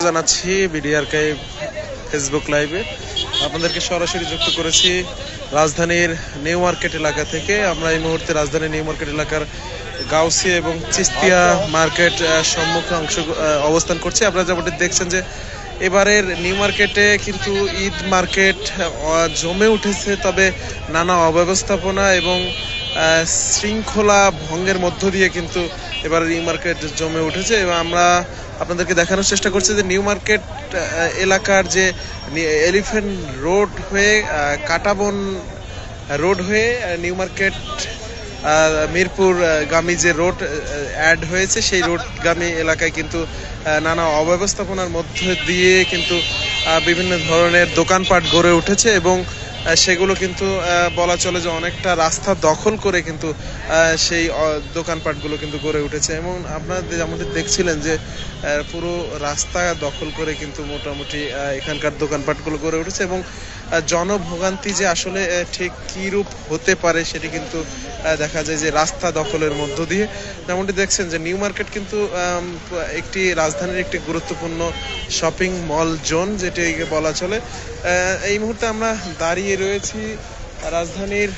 জানাচ্ছি BD archive Facebook লাইভে আপনাদেরকে সরাসরি যুক্ত করেছি রাজধানীর নিউ মার্কেট এলাকা থেকে। আমরা এই মুহূর্তে রাজধানীর নিউ মার্কেট এলাকার গাউসিয়া এবং চিস্তিয়া মার্কেট সম্মুখে অবস্থান করছি। আপনারা যেমনটি দেখছেন যে এবারের নিউ মার্কেটে কিন্তু ঈদ মার্কেট জমে উঠেছে, তবে নানা অব্যবস্থাপনা এবং শৃঙ্খলা ভঙ্গের মধ্য দিয়ে কিন্তু এবার নিউ মার্কেট জমে উঠেছে। এবং আমরা আপনাদেরকে দেখানোর চেষ্টা করছি যে নিউ মার্কেট এলাকার যে এলিফ্যান্ট রোড হয়ে কাটাবন রোড হয়ে নিউ মার্কেট মিরপুর গামী যে রোড অ্যাড হয়েছে, সেই রোড গামী এলাকায় কিন্তু নানা অব্যবস্থাপনার মধ্যে দিয়ে কিন্তু বিভিন্ন ধরনের দোকানপাট গড়ে উঠেছে এবং সেগুলো কিন্তু বলা চলে যে অনেকটা রাস্তা দখল করে কিন্তু সেই দোকানপাটগুলো কিন্তু গড়ে উঠেছে। এবং আপনারা যেমনটি দেখছিলেন যে পুরো রাস্তা দখল করে কিন্তু মোটামুটি এখানকার দোকানপাটগুলো গড়ে উঠেছে এবং জনভোগান্তি যে আসলে ঠিক কী রূপ হতে পারে সেটি কিন্তু দেখা যায় যে রাস্তা দখলের মধ্য দিয়ে। যেমনটি দেখছেন যে নিউ মার্কেট কিন্তু একটি রাজধানীর একটি গুরুত্বপূর্ণ শপিং মল জোন, যেটি বলা চলে। এই মুহূর্তে আমরা দাঁড়িয়ে রয়েছি রাজধানীর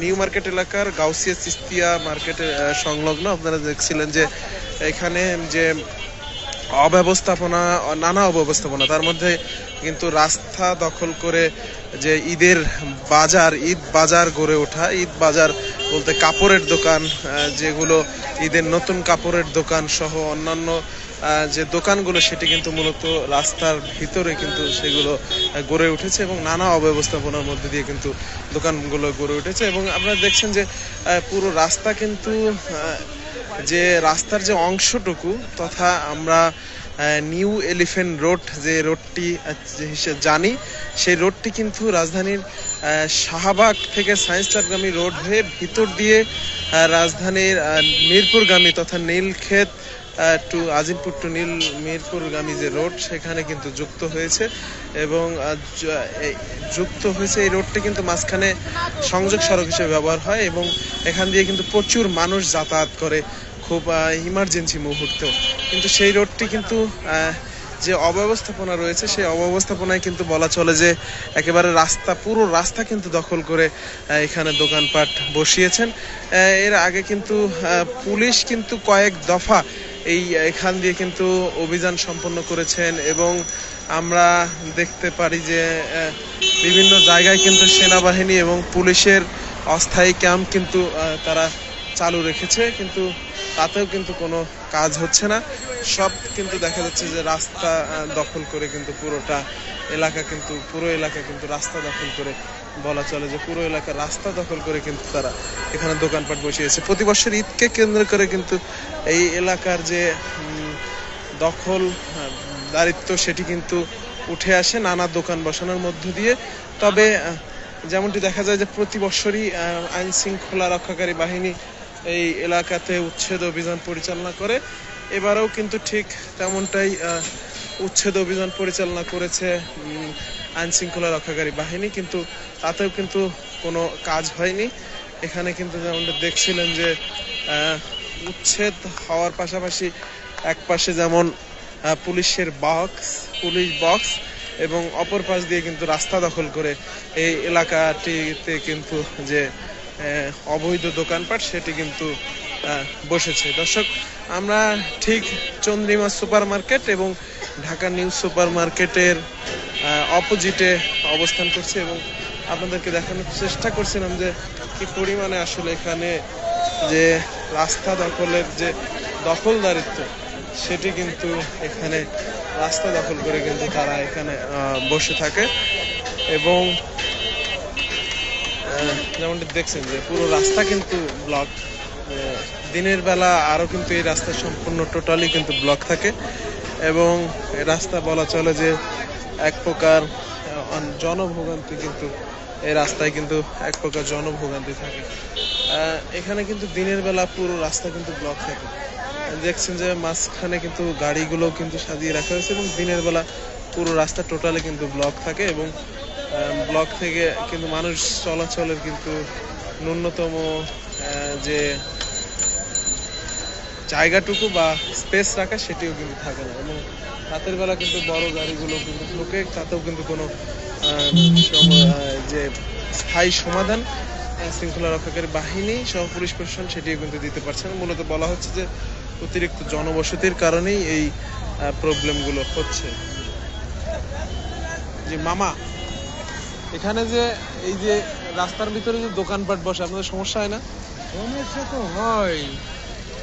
নিউ মার্কেট এলাকার গাউসিয়া চিস্তিয়া মার্কেটের সংলগ্ন। আপনারা দেখছিলেন যে এখানে যে নানা অব্যবস্থাপনা, তার মধ্যে কিন্তু রাস্তা দখল করে যে ঈদ বাজার গড়ে ওঠা। ঈদ বাজার বলতে কাপড়ের দোকান, যেগুলো ঈদের নতুন কাপড়ের দোকান সহ অন্যান্য যে দোকানগুলো, সেটি কিন্তু মূলত রাস্তার ভিতরে কিন্তু সেগুলো গড়ে উঠেছে এবং নানা অব্যবস্থাপনার মধ্যে দিয়ে কিন্তু দোকানগুলো গড়ে উঠেছে। এবং আপনারা দেখছেন যে পুরো রাস্তা কিন্তু যে রাস্তার যে অংশটুকু, তথা আমরা নিউ এলিফ্যান্ট রোড যে রোডটি জানি, সেই রোডটি কিন্তু রাজধানীর শাহবাগ থেকে সায়েন্স ক্লাবগামী রোড হয়ে ভিতর দিয়ে রাজধানীর মিরপুরগামী তথা নীলক্ষেত টু আজিমপুর টু মিরপুরগামী যে রোড, সেখানে কিন্তু যুক্ত হয়েছে। এবং এই রোডটি কিন্তু মাঝখানে সংযোগ সড়ক হিসেবে ব্যবহার হয় এবং এখান দিয়ে কিন্তু প্রচুর মানুষ যাতায়াত করে খুব ইমার্জেন্সি মুহূর্তেও। কিন্তু সেই রোডটি কিন্তু যে অব্যবস্থাপনা রয়েছে, সেই অব্যবস্থাপনায় কিন্তু বলা চলে যে একেবারে পুরো রাস্তা কিন্তু দখল করে এখানে দোকানপাট বসিয়েছেন। এর আগে কিন্তু পুলিশ কিন্তু কয়েক দফা এখান দিয়ে কিন্তু অভিযান সম্পন্ন করেছেন এবং আমরা দেখতে পারি যে বিভিন্ন জায়গায় কিন্তু সেনাবাহিনী এবং পুলিশের অস্থায়ী ক্যাম্প কিন্তু তারা চালু রেখেছে, কিন্তু তাতেও কিন্তু কোনো কাজ হচ্ছে না। সব কিন্তু দেখা যাচ্ছে যে রাস্তা দখল করে কিন্তু পুরো এলাকা কিন্তু রাস্তা দখল করে, বলা চলে যে পুরো এলাকা রাস্তা দখল করে কিন্তু তারা এখানে দোকানপাট বসিয়েছে। প্রতি বছর ঈদকে কেন্দ্র করে কিন্তু এই এলাকার যে দখল দারিদ্র্য, সেটি কিন্তু উঠে আসে নানা দোকান বসানোর মধ্য দিয়ে। তবে যেমনটি দেখা যায় যে প্রতি বছরই আইন শৃঙ্খলা রক্ষাকারী বাহিনী এই এলাকাতে উচ্ছেদ অভিযান পরিচালনা করে। এবারেও কিন্তু ঠিক তেমনটাই উচ্ছেদ অভিযান পরিচালনা করেছে আইন শৃঙ্খলা রক্ষাকারী বাহিনী, কিন্তু তাতেও কিন্তু কোনো কাজ হয়নি। এখানে কিন্তু যেমনটা দেখছিলেন যে উচ্ছেদ হওয়ার পাশাপাশি এক পাশে যেমন পুলিশ বক্স এবং অপর পাশ দিয়ে কিন্তু রাস্তা দখল করে এই এলাকাটিতে কিন্তু যে অবৈধ দোকানপাট, সেটি কিন্তু বসেছে। দর্শক, আমরা ঠিক চন্দ্রিমা সুপার মার্কেট এবং ঢাকা নিউ সুপার মার্কেটের অপোজিটে অবস্থান করছি এবং আপনাদেরকে দেখানোর চেষ্টা করছিলাম যে কি পরিমাণে আসলে এখানে যে রাস্তা দখলের যে দখলদারিত্ব, সেটি কিন্তু এখানে রাস্তা দখল করে কিন্তু তারা এখানে বসে থাকে। এবং যেমনটি দেখছেন যে পুরো রাস্তা কিন্তু ব্লক। দিনের বেলা আরো কিন্তু এই রাস্তা সম্পূর্ণ টোটালি কিন্তু ব্লক থাকে এবং রাস্তা বলা চলে যে এক প্রকার জনভোগান্তি, কিন্তু এই রাস্তায় কিন্তু এক প্রকার জনভোগান্তি থাকে। এখানে কিন্তু দিনের বেলা পুরো রাস্তা কিন্তু ব্লক থাকে। দেখছেন যে মাঝখানে কিন্তু গাড়িগুলো কিন্তু সাজিয়ে রাখা হয়েছে এবং দিনের বেলা পুরো রাস্তা টোটালি কিন্তু ব্লক থাকে এবং ব্লক থেকে কিন্তু মানুষ চলাচলের কিন্তু ন্যূনতম যে জায়গাটুকু বা স্পেস রাখা সেটিও কিন্তু থাকে না, এবং রাতের বেলা কিন্তু বড় গাড়িগুলো কিন্তু ঢোকে, তাতেও কিন্তু কোনো যে স্থায়ী সমাধান শৃঙ্খলা রক্ষাকারী বাহিনী সহ পুলিশ প্রশাসন সেটিও কিন্তু দিতে পারছে না। মূলত বলা হচ্ছে যে অতিরিক্ত জনবসতির কারণেই এই প্রবলেমগুলো হচ্ছে। যে মামা, এখানে যে এই যে রাস্তার ভিতরে যে দোকানপাট বসে আপনাদের সমস্যা হয় না? সমস্যা তো হয়।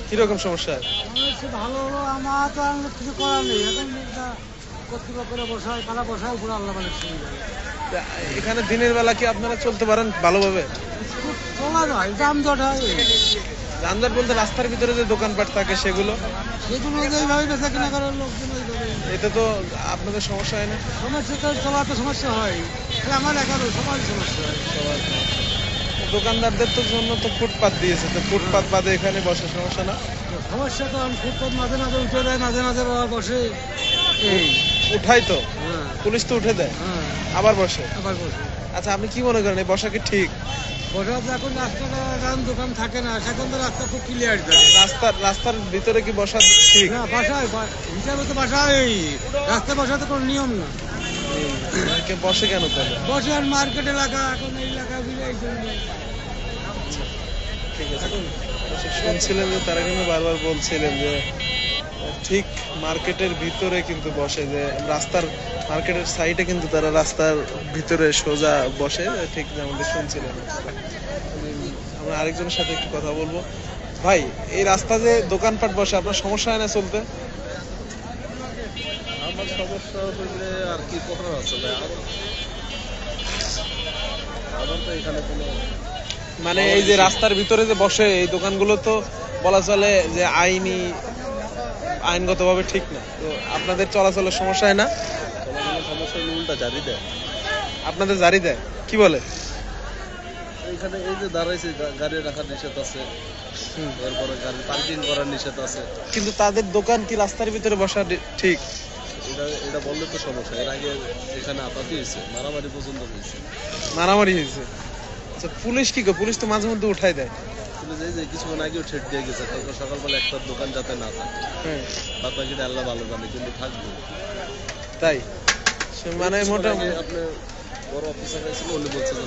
কিরকম সমস্যা? সমস্যা ভালো হলো, আমার তো আর কিছু করার নেই, এখন কর্তৃপক্ষের বসায় কারা বসায় পুরো আল্লাহ মানে সুবিধা। এখানে দিনের বেলা কি আপনারা চলতে পারেন ভালোভাবে? চলা যায়, যানজট হয়। যানজট বলতে রাস্তার ভিতরে যে দোকানপাট থাকে সেগুলো সেগুলো যেভাবে বেচা কিনা করার লোকজন ওইভাবে। এতে তো আপনাদের সমস্যা হয় না? সমস্যা তো চলাতে সমস্যা হয়, আমার একারও সবারই সমস্যা হয়। সবার সমস্যা। দোকানদারদের তো জন্য তো ফুটপাত দিয়েছে, তো ফুটপাত বাদে এখানে বসে সমস্যা না? সমস্যা তো ফুটপাত মাঝে মাঝে উঠে দেয়, মাঝে মাঝে বসে। এই উঠাই তো, হ্যাঁ পুলিশ তো উঠে দেয়, হ্যাঁ আবার বসে। আবার বসে। আচ্ছা, আপনি কি মনে করেন এই বসা কি ঠিক? বসা যখন রাস্তাটা দোকান থাকে না, সেখান তো রাস্তা খুব ক্লিয়ার থাকে। রাস্তার ভিতরে কি বসা ঠিক? না, বাসায় হিসাবে তো বাসায় রাস্তায় বসা তো কোনো নিয়ম না। বসে কেন তাহলে? বসে আর মার্কেট এলাকা, এখন এই এলাকা মিলে এই জন্য। ঠিক আছে, শুনছিলেন যে তারা কিন্তু বারবার বলছিলেন যে ঠিক মার্কেটের ভিতরে কিন্তু বসে, যে রাস্তার মার্কেটের সাইডে কিন্তু তারা রাস্তার ভিতরে সোজা বসে, ঠিক যেমন শুনছিলেন। আমরা আরেকজনের সাথে একটু কথা বলবো। ভাই, এই রাস্তা যে দোকানপাট বসে আপনার সমস্যা হয় না চলতে? আমার সমস্যা হইলে আর কি করার আছে ভাই, আমার তো এখানে কোনো মানে এই যে রাস্তার ভিতরে যে বসে এই দোকানগুলো তো বলা চলে যে আইনগতভাবে ঠিক না, তো আপনাদের চলাচলের সমস্যা হয় না? সমস্যা হলে উল্টা জারি দেয়। আপনাদের জারি দেয়? কি বলে? এখানে এই যে দাঁড়াইছে, গাড়ি রাখার নিষেধ আছে, এরপরে গাড়ি পার্কিং করার নিষেধ আছে। কিন্তু তাদের দোকান কি রাস্তার ভিতরে বসা ঠিক? এটা বললে তো সমস্যা। এর আগে এখানে আপাতি হয়েছে, মারামারি পর্যন্ত হয়েছে। মারামারি হয়েছে? আচ্ছা, পুলিশ কি করে? পুলিশ তো মাঝে মধ্যে উঠাই দেয়। পুলিশ এই যে কিছুক্ষণ আগেও ঠেট দিয়ে গেছে, কালকে সকালবেলা একটা দোকান যাতে না থাকে, বাদ বাকিটা আল্লাহ ভালো জানে, কিন্তু থাকবে। তাই মানে মোটামুটি আপনি বড় অফিসার ছিল, উনি বলছে যে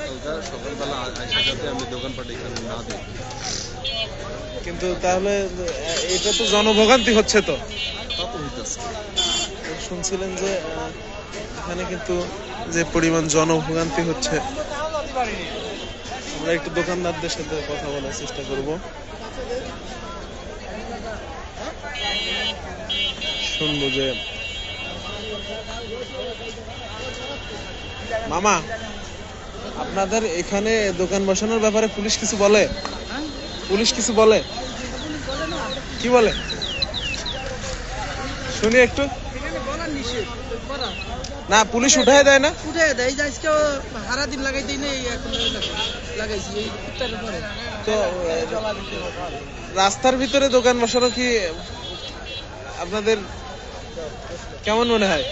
কালকে সকালবেলা আইসা যাতে আমি দোকানপাট এখানে না দিই। কিন্তু তাহলে এটা তো জনভোগান্তি হচ্ছে তো। তা তো হইতেছে। শুনছিলেন যে এখানে কিন্তু যে পরিমাণ জনভোগান্তি হচ্ছে, আমরা একটু দোকানদারদের সাথে কথা বলার চেষ্টা করব। শুনবো যে মামা, আপনাদের এখানে দোকান বসানোর ব্যাপারে পুলিশ কিছু বলে? পুলিশ কিছু বলে? কি বলে শুনি একটু। না, পুলিশ উঠায় দেয় না? উঠায় দেয়, আজকে হারা দিন লাগাই দিই না, এখন লাগাইছি এই ইফতারের পরে। তো রাস্তার ভিতরে দোকান বসানো কি আপনাদের কেমন মনে হয়?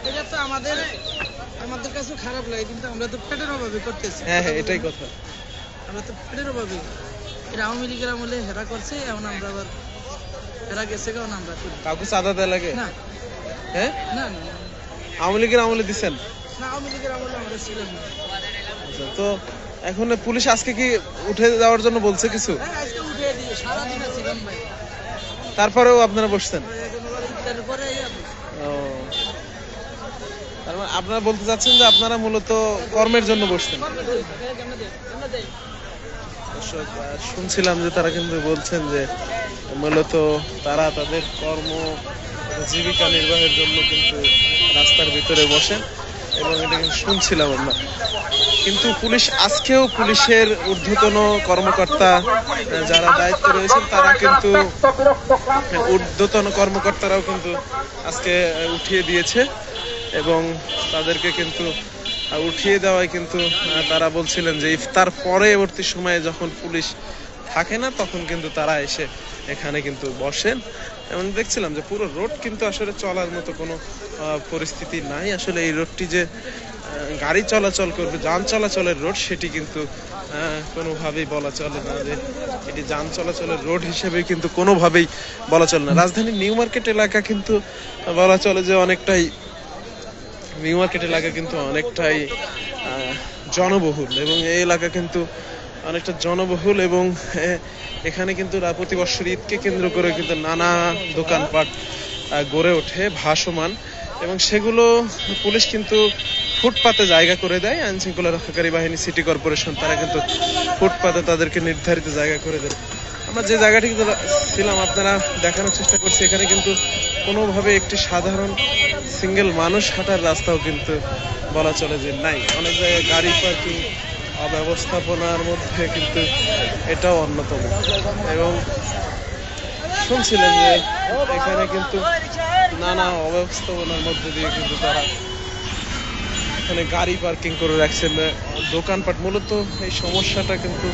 এটা তো আমাদের কাছে খারাপ লাগে, কিন্তু আমরা তো পেটের অভাবে করতেছি। হ্যাঁ হ্যাঁ, এটাই কথা। আমরা তো পেটের অভাবে, এটা আওয়ামী লীগের আমলে হেরা করছে, এখন আমরা আবার হেরা গেছে, কারণ আমরা কাউকে চাঁদা দেয় লাগে? না হ্যাঁ, না না আওয়ামী লীগের আমলে দিচ্ছেন? না, আওয়ামী লীগের আমলে আমরা ছিলাম না। তো এখন পুলিশ আজকে কি উঠে যাওয়ার জন্য বলছে কিছু? হ্যাঁ, আজকে উঠে দিয়ে সারাদিন ছিলাম ভাই, তারপরেও আপনারা বসছেন? ইফতারের পরে ও, তার মানে আপনারা বলতে চাচ্ছেন যে আপনারা মূলত কর্মের জন্য বসছেন। দর্শক, শুনছিলাম যে তারা কিন্তু বলছেন যে মূলত তারা তাদের কর্ম জীবিকা নির্বাহের জন্য কিন্তু রাস্তার ভিতরে বসেন, এবং এটা কিন্তু শুনছিলাম আমরা। কিন্তু পুলিশ আজকেও, পুলিশের ঊর্ধ্বতন কর্মকর্তা যারা দায়িত্বে রয়েছেন তারা কিন্তু, ঊর্ধ্বতন কর্মকর্তারাও কিন্তু আজকে উঠিয়ে দিয়েছে, এবং তাদেরকে কিন্তু উঠিয়ে দেওয়ায় কিন্তু তারা বলছিলেন যে ইফতার পরবর্তী সময়ে যখন পুলিশ থাকে না তখন কিন্তু তারা এসে এখানে কিন্তু বসেন। এবং দেখছিলাম যে পুরো রোড কিন্তু আসলে চলার মতো কোনো পরিস্থিতি নাই। আসলে এই রোডটি যে গাড়ি চলাচল করবে, যান চলাচলের রোড, সেটি কিন্তু কোনোভাবেই বলা চলে না যে এটি যান চলাচলের রোড হিসেবে কিন্তু কোনোভাবেই বলা চলে না। রাজধানীর নিউ মার্কেট এলাকা কিন্তু বলা চলে যে অনেকটাই নিউ মার্কেট এলাকা কিন্তু অনেকটাই জনবহুল এবং এই এলাকা কিন্তু অনেকটা জনবহুল এবং এখানে কিন্তু প্রতি বছর ঈদকে কেন্দ্র করে কিন্তু নানা দোকানপাট গড়ে ওঠে ভাসমান এবং সেগুলো পুলিশ কিন্তু ফুটপাতে জায়গা করে দেয়। আইন শৃঙ্খলা রক্ষাকারী বাহিনী, সিটি কর্পোরেশন তারা কিন্তু ফুটপাতে তাদেরকে নির্ধারিত জায়গা করে দেয়। আমরা যে জায়গাটি ছিলাম আপনারা দেখানোর চেষ্টা করছি, এখানে কিন্তু কোনোভাবে একটি সাধারণ সিঙ্গেল মানুষ হাঁটার রাস্তাও কিন্তু বলা চলে যে নাই। অনেক জায়গায় গাড়ি পার্কিং অব্যবস্থাপনার মধ্যে কিন্তু এটাও অন্যতম। এবং শুনছিলেন যে এখানে কিন্তু নানা অব্যবস্থাপনার মধ্যে দিয়ে কিন্তু তারা এখানে গাড়ি পার্কিং করে রাখছেন দোকানপাট। মূলত এই সমস্যাটা কিন্তু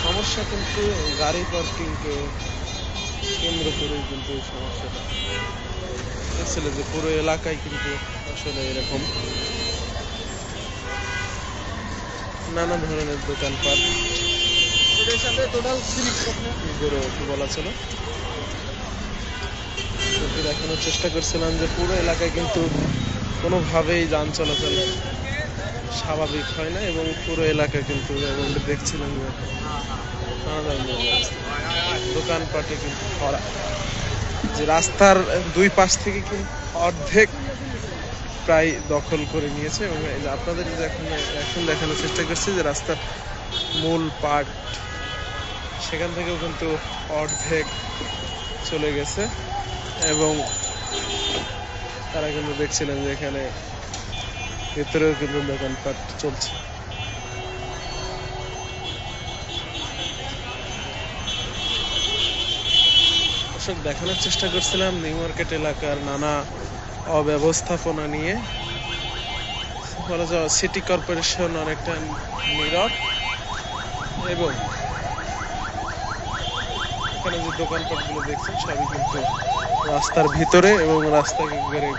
সমস্যা কিন্তু গাড়ি পার্কিং কে কেন্দ্র করে কিন্তু এই সমস্যাটা দেখছিলেন যে পুরো এলাকায় কিন্তু আসলে এরকম নানা ধরনের দোকানপাট গড়ে ওঠে বলা ছিল। দেখানোর চেষ্টা করছিলাম যে পুরো এলাকায় কিন্তু কোনোভাবেই যান চলাচল স্বাভাবিক হয় না এবং পুরো এলাকা কিন্তু দেখছিলাম যে দোকানপাটে কিন্তু ভরা, যে রাস্তার দুই পাশ থেকে কিন্তু অর্ধেক প্রায় দখল করে নিয়েছে। এবং আপনাদের এখন দেখানোর চেষ্টা করছি যে রাস্তার মূল পার্ট সেখান থেকেও কিন্তু অর্ধেক চলে গেছে এবং তারা কিন্তু দেখছিলেন যে এখানে ভেতরেও কিন্তু দোকানপাট চলছে। দর্শক দেখানোর চেষ্টা করছিলাম নিউ মার্কেট এলাকার নানা অব্যবস্থাপনা নিয়ে। বলা যায় সিটি কর্পোরেশন অনেকটা নীরব এবং এখানে যে দোকানপাট গুলো দেখছেন সবই কিন্তু রাস্তার ভিতরে এবং রাস্তাকে ঘিরে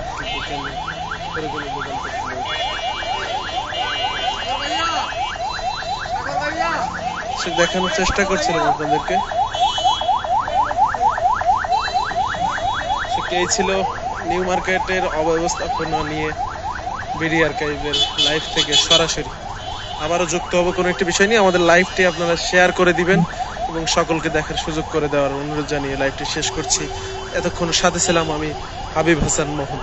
দেখানোর চেষ্টা করছিলাম আপনাদেরকে। এই ছিল নিউ মার্কেটের অব্যবস্থাপনা নিয়ে বিডি আর্কাইভের লাইভ থেকে সরাসরি। আবারও যুক্ত হবো কোনো একটি বিষয় নিয়ে। আমাদের লাইভটি আপনারা শেয়ার করে দিবেন এবং সকলকে দেখার সুযোগ করে দেওয়ার অনুরোধ জানিয়ে লাইভটি শেষ করছি। এতক্ষণ সাথে ছিলাম আমি হাবিব হাসান মোহন।